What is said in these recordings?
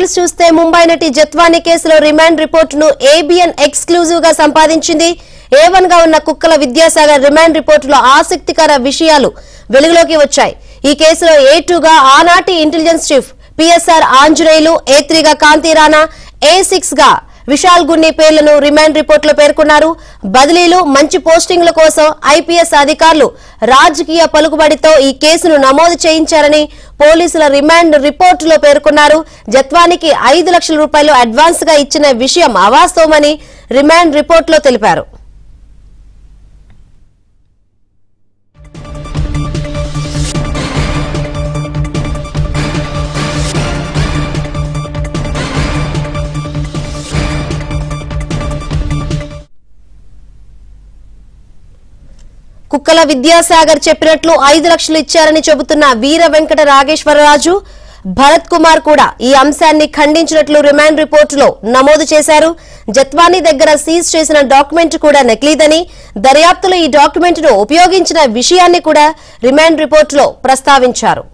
Details చూస్తే ముంబై నటి జత్వానీ కేసులో రిమాండ్ రిపోర్టును ఏబిఎన్ ఎక్స్క్లూజివ్ గా సంపాదించింది. A1 గా ఉన్న కుక్కల విద్యాసాగర్ రిమాండ్ రిపోర్టులో ఆసక్తికర విషయాలు వెలుగులోకి వచ్చాయి. ఈ కేసులో A2 గా ఆనాటి intelligence chief PSR Anjaneyulu, A3 గా కాంతి రాణా, A6 గా విశాల్ గున్ని పేర్లను రిమాండ్ రిపోర్టులో పేర్కొన్నారు. బదిలీలు, మంచి పోస్టింగ్ల కోసం IPS అధికారులు రాజకీయ పలుకుబడితో ఈ కేసును నమోదు చేయించారని పోలీసుల రిమాండ్ రిపోర్టులో పేర్కొన్నారు. జత్వానికి 5 లక్షల రూపాయలు అడ్వాన్స్ గా ఇచ్చిన విషయం అవాస్తవమని రిమాండ్ రిపోర్టులో తెలిపారు. కుక్కల విద్యాసాగర్ చెప్పినట్లు 5 లక్షలు ఇచ్చారని చెబుతున్న వీర వెంకట రాగేశ్వరరాజు, భరత్ కుమార్ కూడా ఈ అంశాన్ని ఖండించినట్లు రిమాండ్ రిపోర్టులో నమోదు చేశారు. జత్వానీ దగ్గర సీజ్ చేసిన డాక్యుమెంట్ కూడా నకిలీదని, దర్యాప్తులో ఈ డాక్యుమెంట్ను ఉపయోగించిన విషయాన్ని కూడా రిమాండ్ రిపోర్టులో ప్రస్తావించారు.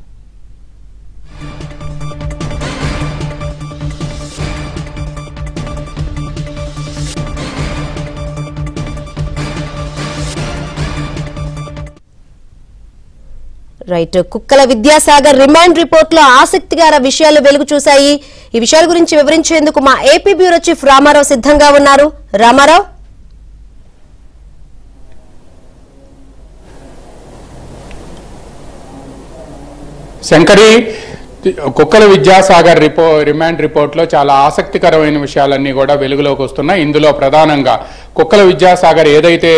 రైట్, కుక్కల విద్యాసాగర్ రిమాండ్ రిపోర్టులో ఆసక్తికర విషయాలు వెలుగు చూశాయి. ఈ విషయాల గురించి వివరించేందుకు మా ఏపీ బ్యూరో చీఫ్ రామారావు సిద్ధంగా ఉన్నారు. రామారావు. శంకరి, కుక్కల విద్యాసాగర్ రిమాండ్ రిపోర్ట్లో చాలా ఆసక్తికరమైన విషయాలన్నీ కూడా వెలుగులోకి వస్తున్నాయి. ఇందులో ప్రధానంగా కుక్కల విద్యాసాగర్ ఏదైతే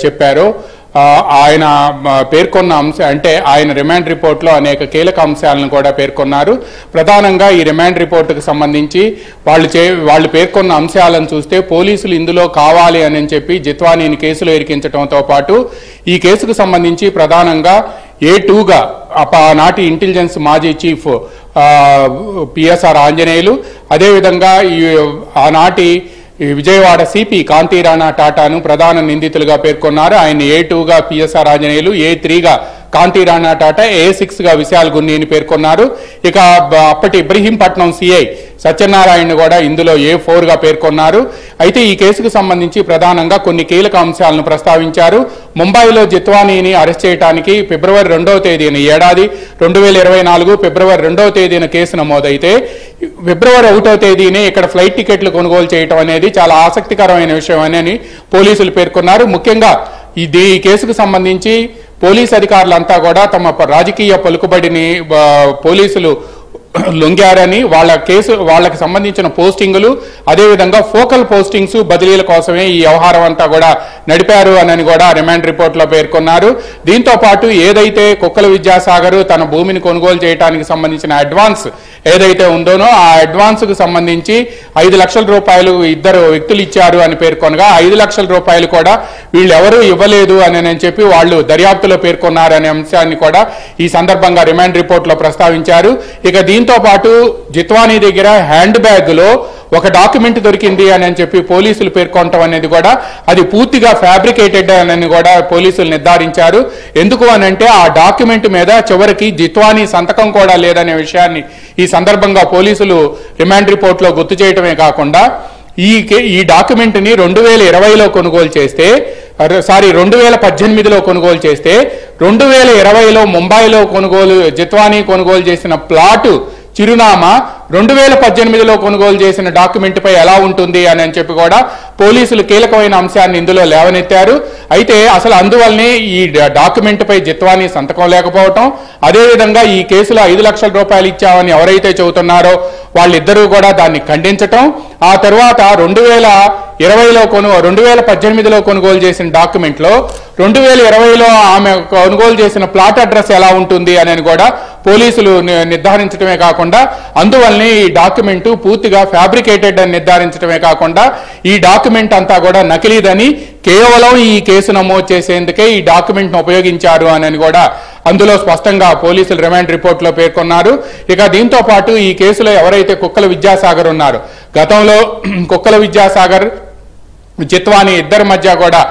చెప్పారో ఆయన పేర్కొన్న అంశం అంటే ఆయన రిమాండ్ రిపోర్ట్లో అనేక కీలక అంశాలను కూడా పేర్కొన్నారు. ప్రధానంగా ఈ రిమాండ్ రిపోర్టుకు సంబంధించి వాళ్ళు పేర్కొన్న అంశాలను చూస్తే పోలీసులు ఇందులో కావాలి అని చెప్పి జత్వానీని కేసులో ఇరికించడంతో పాటు ఈ కేసుకు సంబంధించి ప్రధానంగా A2గా ఆనాటి ఇంటెలిజెన్స్ మాజీ చీఫ్ PSR ఆంజనేయులు, అదేవిధంగా ఆనాటి విజయవాడ సిపి కాంతి రాణా టాటాను ప్రధాన నిందితులుగా పేర్కొన్నారు. ఆయన A2గా PSR ఆంజనేయులు, A3గా కాంతి రాణా టాటా, A6గా విశాల్ గున్నీని పేర్కొన్నారు. ఇక అప్పటి ఇబ్రహీంపట్నం CI సత్యనారాయణ కూడా ఇందులో A4గా పేర్కొన్నారు. అయితే ఈ కేసుకు సంబంధించి ప్రధానంగా కొన్ని కీలక అంశాలను ప్రస్తావించారు. ముంబైలో జత్వానీని అరెస్ట్ చేయడానికి ఫిబ్రవరి 2వ తేదీన ఏడాది 2024 ఫిబ్రవరి 2వ తేదీన కేసు నమోదైతే ఫిబ్రవరి 1వ తేదీనే ఇక్కడ ఫ్లైట్ టికెట్లు కొనుగోలు చేయడం అనేది చాలా ఆసక్తికరమైన విషయం అని పోలీసులు పేర్కొన్నారు. ముఖ్యంగా ఈ కేసుకు సంబంధించి పోలీసు అధికారులంతా కూడా తమ రాజకీయ పలుకుబడిని పోలీసులు లొంగారని, వాళ్ళకి సంబంధించిన పోస్టింగులు, అదేవిధంగా ఫోకల్ పోస్టింగ్స్ బదిలీల కోసమే ఈ వ్యవహారం అంతా కూడా నడిపారు అని కూడా రిమాండ్ రిపోర్ట్లో పేర్కొన్నారు. దీంతో పాటు ఏదైతే కుక్కల విద్యాసాగర్ తన భూమిని కొనుగోలు చేయడానికి సంబంధించిన అడ్వాన్స్ ఏదైతే ఉందోనో ఆ అడ్వాన్స్ కు సంబంధించి 5 లక్షల రూపాయలు ఇద్దరు వ్యక్తులు ఇచ్చారు అని పేర్కొనగా 5 లక్షల రూపాయలు కూడా వీళ్ళెవరూ ఇవ్వలేదు అని చెప్పి వాళ్ళు దర్యాప్తులో పేర్కొన్నారు అనే అంశాన్ని కూడా ఈ సందర్భంగా రిమాండ్ రిపోర్ట్లో ప్రస్తావించారు. ఇక దీంతో పాటు జత్వానీ దగ్గర హ్యాండ్ బ్యాగ్ లో ఒక డాక్యుమెంట్ దొరికింది అని చెప్పి పోలీసులు పేర్కొనటం అనేది కూడా అది పూర్తిగా ఫ్యాబ్రికేటెడ్ అని కూడా పోలీసులు నిర్ధారించారు. ఎందుకు అనంటే ఆ డాక్యుమెంట్ మీద చివరికి జత్వానీ సంతకం కూడా లేదనే విషయాన్ని ఈ సందర్భంగా పోలీసులు రిమాండ్ రిపోర్ట్లో గుర్తు చేయటమే కాకుండా ఈ డాక్యుమెంట్ని 2020లో కొనుగోలు చేస్తే 2018లో కొనుగోలు చేస్తే 2020లో ముంబైలో జత్వానీ కొనుగోలు చేసిన ప్లాటు చిరునామా 2018లో కొనుగోలు చేసిన డాక్యుమెంట్ పై ఎలా ఉంటుంది అని చెప్పి కూడా పోలీసులు కీలకమైన అంశాన్ని ఇందులో లేవనెత్తారు. అయితే అసలు అందువల్లనే ఈ డాక్యుమెంట్ పై జత్వానీ సంతకం లేకపోవటం, అదేవిధంగా ఈ కేసులో 5 లక్షల రూపాయలు ఇచ్చామని ఎవరైతే చెబుతున్నారో వాళ్ళిద్దరూ కూడా దాన్ని ఖండించటం, ఆ తర్వాత 2018లో కొనుగోలు చేసిన డాక్యుమెంట్ లో 2020లో ఆమె కొనుగోలు చేసిన ప్లాట్ అడ్రస్ ఎలా ఉంటుంది అని కూడా పోలీసులు నిర్ధారించడమే కాకుండా అందువల్లనే ఈ డాక్యుమెంట్ పూర్తిగా ఫ్యాబ్రికేటెడ్ అని నిర్ధారించడమే కాకుండా ఈ డాక్యుమెంట్ అంతా కూడా నకిలీదని, కేవలం ఈ కేసు నమోదు చేసేందుకే ఈ డాక్యుమెంట్ ను ఉపయోగించారు అని కూడా అందులో స్పష్టంగా పోలీసులు రిమాండ్ రిపోర్ట్లో పేర్కొన్నారు. ఇక దీంతో పాటు ఈ కేసులో ఎవరైతే కుక్కల విద్యాసాగర్ ఉన్నారో, గతంలో కుక్కల విద్యాసాగర్ జత్వానీ ఇద్దరి మధ్య కూడా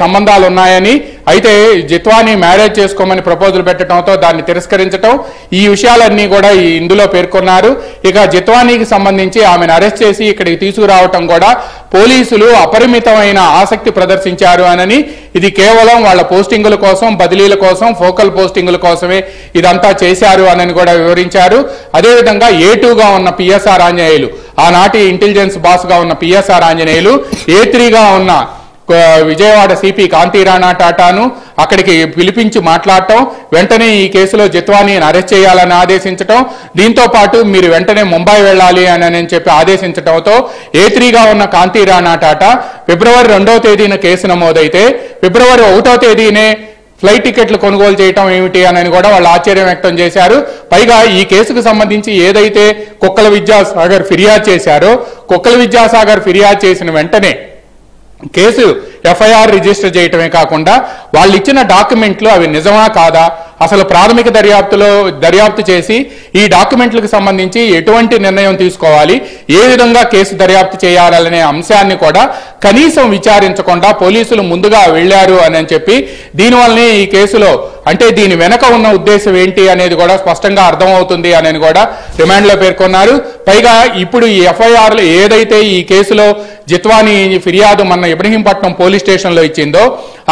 సంబంధాలు ఉన్నాయని, అయితే జిత్వాని మ్యారేజ్ చేసుకోమని ప్రపోజల్ పెట్టడంతో దాన్ని తిరస్కరించడం, ఈ విషయాలన్నీ కూడా ఇందులో పేర్కొన్నారు. ఇక జిత్వానీకి సంబంధించి ఆమెను అరెస్ట్ చేసి ఇక్కడికి తీసుకురావటం కూడా పోలీసులు అపరిమితమైన ఆసక్తి ప్రదర్శించారు అనని, ఇది కేవలం వాళ్ళ పోస్టింగుల కోసం, బదిలీల కోసం, ఫోకల్ పోస్టింగుల కోసమే ఇదంతా చేశారు అని కూడా వివరించారు. అదేవిధంగా A2గా ఉన్న పిఎస్ఆర్ ఆంజనేయులు, ఆనాటి ఇంటెలిజెన్స్ బాస్ గా ఉన్న పిఎస్ఆర్ ఆంజనేయులు A3గా ఉన్న విజయవాడ సిపి కాంతిరాణా టాటాను అక్కడికి పిలిపించి మాట్లాడటం, వెంటనే ఈ కేసులో జిత్వానీని అరెస్ట్ చేయాలని ఆదేశించటం, దీంతో పాటు మీరు వెంటనే ముంబై వెళ్ళాలి అని చెప్పి ఆదేశించడంతో A3గా ఉన్న కాంతిరాణా టాటా ఫిబ్రవరి 2వ తేదీన కేసు నమోదైతే ఫిబ్రవరి 1వ తేదీనే ఫ్లైట్ టికెట్లు కొనుగోలు చేయటం ఏమిటి అని కూడా వాళ్ళు ఆశ్చర్యం వ్యక్తం చేశారు. పైగా ఈ కేసుకు సంబంధించి ఏదైతే కుక్కల విద్యాసాగర్ ఫిర్యాదు చేశారో, కుక్కల విద్యాసాగర్ ఫిర్యాదు చేసిన వెంటనే కేసు ఎఫ్ఐఆర్ రిజిస్టర్ చేయటమే కాకుండా వాళ్ళు ఇచ్చిన డాక్యుమెంట్లు అవి నిజమా కాదా, అసలు ప్రాథమిక దర్యాప్తు చేసి ఈ డాక్యుమెంట్లకు సంబంధించి ఎటువంటి నిర్ణయం తీసుకోవాలి, ఏ విధంగా కేసు దర్యాప్తు చేయాలనే అంశాన్ని కూడా కనీసం విచారించకుండా పోలీసులు ముందుగా వెళ్లారు అని చెప్పి, దీనివల్లనే ఈ కేసులో అంటే దీని వెనక ఉన్న ఉద్దేశం ఏంటి అనేది కూడా స్పష్టంగా అర్థమవుతుంది అని కూడా రిమాండ్లో పేర్కొన్నారు. పైగా ఇప్పుడు ఈ ఎఫ్ఐఆర్లు ఏదైతే ఈ కేసులో జిత్వానీ ఫిర్యాదు మన ఇబ్రహీంపట్నం పోలీస్ స్టేషన్లో ఇచ్చిందో,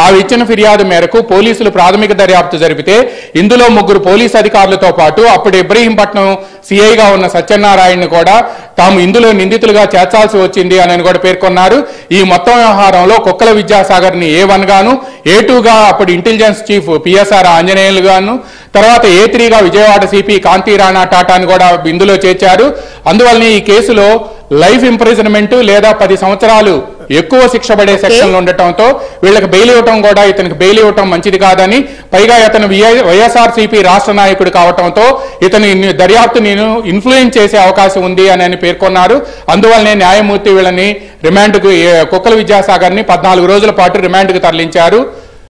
ఆ ఇచ్చిన ఫిర్యాదు మేరకు పోలీసులు ప్రాథమిక దర్యాప్తు జరిపితే ఇందులో 3 పోలీసు అధికారులతో పాటు అప్పుడు ఇబ్రహీంపట్నం సిఐగా ఉన్న సత్యనారాయణని కూడా తాము ఇందులో నిందితులుగా చేర్చాల్సి వచ్చింది అని కూడా పేర్కొన్నారు. ఈ మొత్తం వ్యవహారంలో కుక్కల విద్యాసాగర్ని A1 గాను, A2గా అప్పుడు ఇంటెలిజెన్స్ చీఫ్ పిఎస్ఆర్ ఆంజనేయులు గాను, తర్వాత A3గా విజయవాడ సిపి కాంతిరాణా టాటాను కూడా ఇందులో చేర్చారు. అందువల్ల ఈ కేసులో లైఫ్ ఇంప్రిజన్మెంట్ లేదా 10 సంవత్సరాలు ఎక్కువ శిక్ష పడే సెక్షన్లు ఉండటంతో వీళ్ళకి బెయిల్ ఇవ్వటం కూడా ఇతనికి బెయిల్ ఇవ్వటం మంచిది కాదని, పైగా ఇతను వైఎస్ఆర్సీపీ రాష్ట్ర నాయకుడు కావటంతో ఇతని దర్యాప్తుని ఇన్ఫ్లుయెన్స్ చేసే అవకాశం ఉంది అని పేర్కొన్నారు. అందువల్లనే న్యాయమూర్తి వీళ్ళని రిమాండ్కు కుక్కల విద్యాసాగర్ని 14 రోజుల పాటు రిమాండ్కు తరలించారు.